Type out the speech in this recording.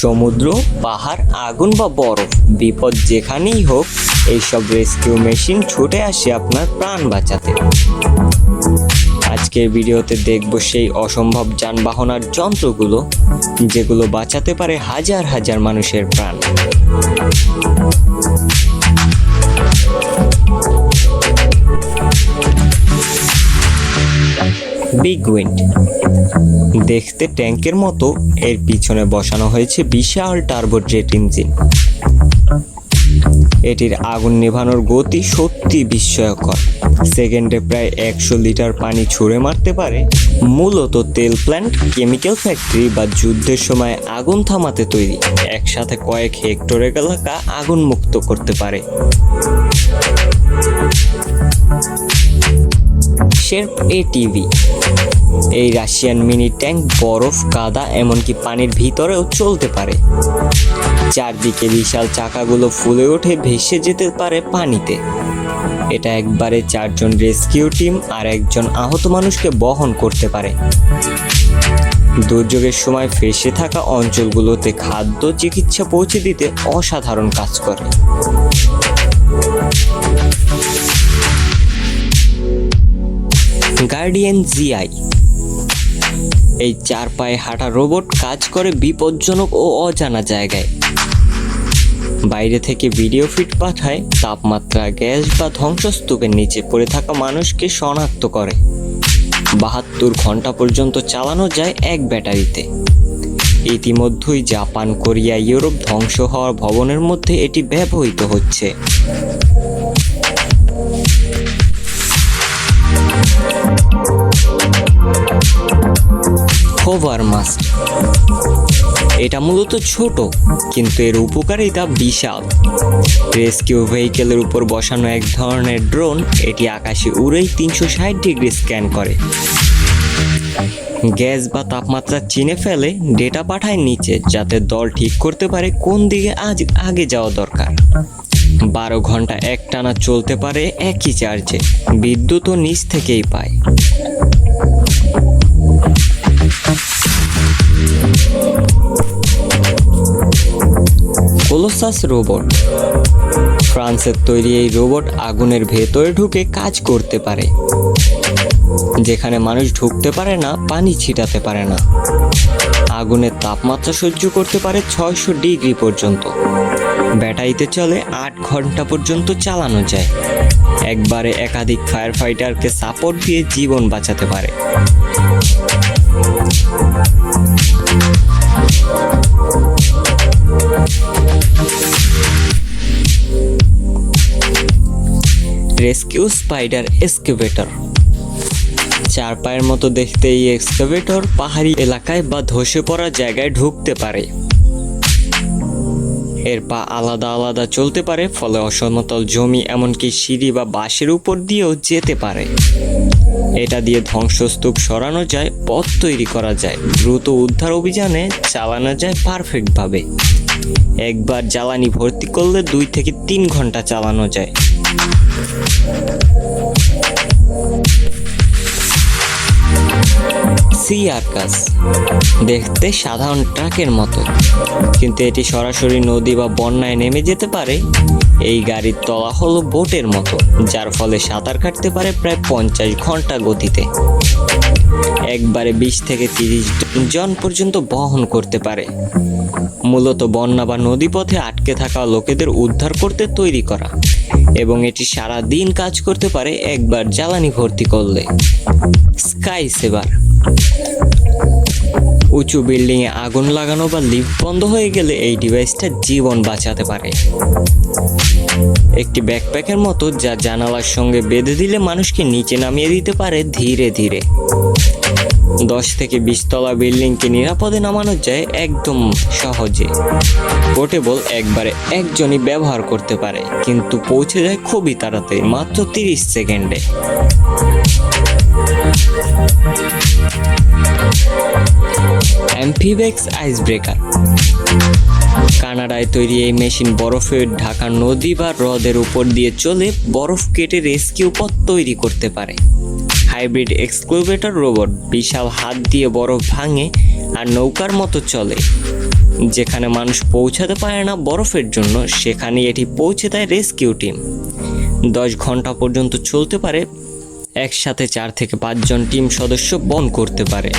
সমুদ্র, পাহাড়, আগুন বা বরফ, বিপদ যেখানেই হোক এইসব রেস্কিউ মেশিন ছুটে আসে আপনার প্রাণ বাঁচাতে। আজকের ভিডিওতে দেখব সেই অসম্ভব যানবাহন আর যন্ত্রগুলো যেগুলো বাঁচাতে পারে হাজার হাজার মানুষের প্রাণ। বিগ উইন্ড দেখতে ট্যাঙ্কের মতো, এর পিছনে বসানো হয়েছে বিশাল টার্বো জেট ইঞ্জিন। এটির আগুন নেভানোর গতি সত্যি বিস্ময়কর। সেকেন্ডে প্রায় 100 লিটার পানি ছুঁড়ে মারতে পারে। মূলত তেল প্ল্যান্ট, কেমিক্যাল ফ্যাক্টরি বা যুদ্ধের সময় আগুন থামাতে তৈরি। একসাথে কয়েক হেক্টর এলাকা আগুন মুক্ত করতে পারে। শেরপ এটিভি এই রাশিয়ান মিনি ট্যাঙ্ক বরফ, কাদা, এমনকি পানির ভিতরেও চলতে পারে। চারদিকে বিশাল চাকাগুলো ফুলে ওঠে, ভেসে যেতে পারে পানিতে। এটা একবারে 4 জন রেস্কিউ টিম আর 1 জন আহত মানুষকে বহন করতে পারে। দুর্যোগের সময় ফেঁসে থাকা অঞ্চলগুলোতে খাদ্য, চিকিৎসা পৌঁছে দিতে অসাধারণ কাজ করে। গার্ডিয়ান জিআই এই 4 পায়ে হাঁটা রোবট কাজ করে বিপজ্জনক ও অজানা জায়গায়। বাইরে থেকে ভিডিও ফিড পাঠায়, তাপমাত্রা, গ্যাস বা ধ্বংসস্তূপের নিচে পড়ে থাকা মানুষকে শনাক্ত করে। 72 ঘন্টা পর্যন্ত চালানো যায় এক ব্যাটারিতে। ইতিমধ্যেই জাপান, কোরিয়া, ইউরোপ ধ্বংস হওয়া ভবনের মধ্যে এটি ব্যবহৃত হচ্ছে। হোভারমাস্ট এটা মূলত ছোট, কিন্তু এর উপকারিতা বিশাল। রেস্কিউ ভেহিকেলের উপর বসানো এক ধরনের ড্রোন। এটি আকাশে উড়েই 360 ডিগ্রি স্ক্যান করে। গ্যাস বা তাপমাত্রা চিনে ফেলে, ডেটা পাঠায় নিচে, যাতে দল ঠিক করতে পারে কোন দিকে আগে যাওয়া দরকার। 12 ঘন্টা একটানা চলতে পারে একই চার্জে। বিদ্যুৎও নিচ থেকেই পায়। কোলোসাস রোবট ফ্রান্সের তৈরি এই রোবট আগুনের ভেতরে ঢুকে কাজ করতে পারে। যেখানে মানুষ ঢুকতে পারে না, পানি ছিটাতে পারে না। আগুনের তাপমাত্রা সহ্য করতে পারে 600 ডিগ্রি পর্যন্ত। ব্যাটারিতে চলে, 8 ঘন্টা পর্যন্ত চালানো যায়। একবারে একাধিক ফায়ার ফাইটারকে সাপোর্ট দিয়ে জীবন বাঁচাতে পারে। রেস্কিউ স্পাইডার এক্সকাভেটর 4 পায়ের মতো দেখতে এই এক্সকাভেটর পাহাড়ি এলাকায় বা ধসে পড়া জায়গায় ঢুকতে পারে। এর পা আলাদা আলাদা চলতে পারে, ফলে অসমতল জমি, এমনকি সিঁড়ি বা বাঁশের উপর দিয়েও যেতে পারে। এটা দিয়ে ধ্বংসস্তূপ সরানো যায়, পথ তৈরি করা যায়, দ্রুত উদ্ধার অভিযানে চালানো যায় পারফেক্টভাবে। একবার জ্বালানি ভর্তি করলে 2 থেকে 3 ঘন্টা চালানো যায়। সি আর্কাস দেখতে সাধারণ ট্রাকের মতো, কিন্তু এটি সরাসরি নদী বা বন্যায় নেমে যেতে পারে। এই গাড়ির তলা হলো বোটের মতো, যার ফলে সাঁতার কাটতে পারে প্রায় 50 ঘন্টা গতিতে। একবারে 20 থেকে 30 জন পর্যন্ত বহন করতে পারে। মূলত বন্যা বা নদীপথে আটকে থাকা লোকেদের উদ্ধার করতে তৈরি করা, এবং এটি সারা দিন কাজ করতে পারে একবার জ্বালানি ভর্তি করলে। স্কাই সেভার উঁচু বিল্ডিংয়ে আগুন লাগানো বা লিফট বন্ধ হয়ে গেলে এই ডিভাইসটা জীবন বাঁচাতে পারে। একটি ব্যাকপ্যাকের মতো, যা জানালার সঙ্গে বেঁধে দিলে মানুষকে নিচে নামিয়ে দিতে পারে ধীরে ধীরে। 10 থেকে 20 তলা বিল্ডিংকে নিরাপদে নামানো যায় একদম সহজে। পোর্টেবল, একবারে একজনই ব্যবহার করতে পারে, কিন্তু পৌঁছে যায় খুবই তাড়াতাড়ি, মাত্র 30 সেকেন্ডে। অ্যাম্ফিবেক্স আইস ব্রেকার কানাডায় তৈরি এই মেশিন বরফে ঢাকা নদী বা হ্রদের উপর দিয়ে চলে বরফ কেটে রেস্কিউ পথ তৈরি করতে পারে। হাইব্রিড এক্সকাভেটর রোবট বিশাল হাত দিয়ে বরফ ভাঙে আর নৌকার মতো চলে। যেখানে মানুষ পৌঁছাতে পারে না বরফের জন্য, সেখানে এটি পৌঁছে দেয় রেস্কিউ টিম। 10 ঘন্টা পর্যন্ত চলতে পারে। একসাথে 4 থেকে 5 জন টিম সদস্য বহন করতে পারে।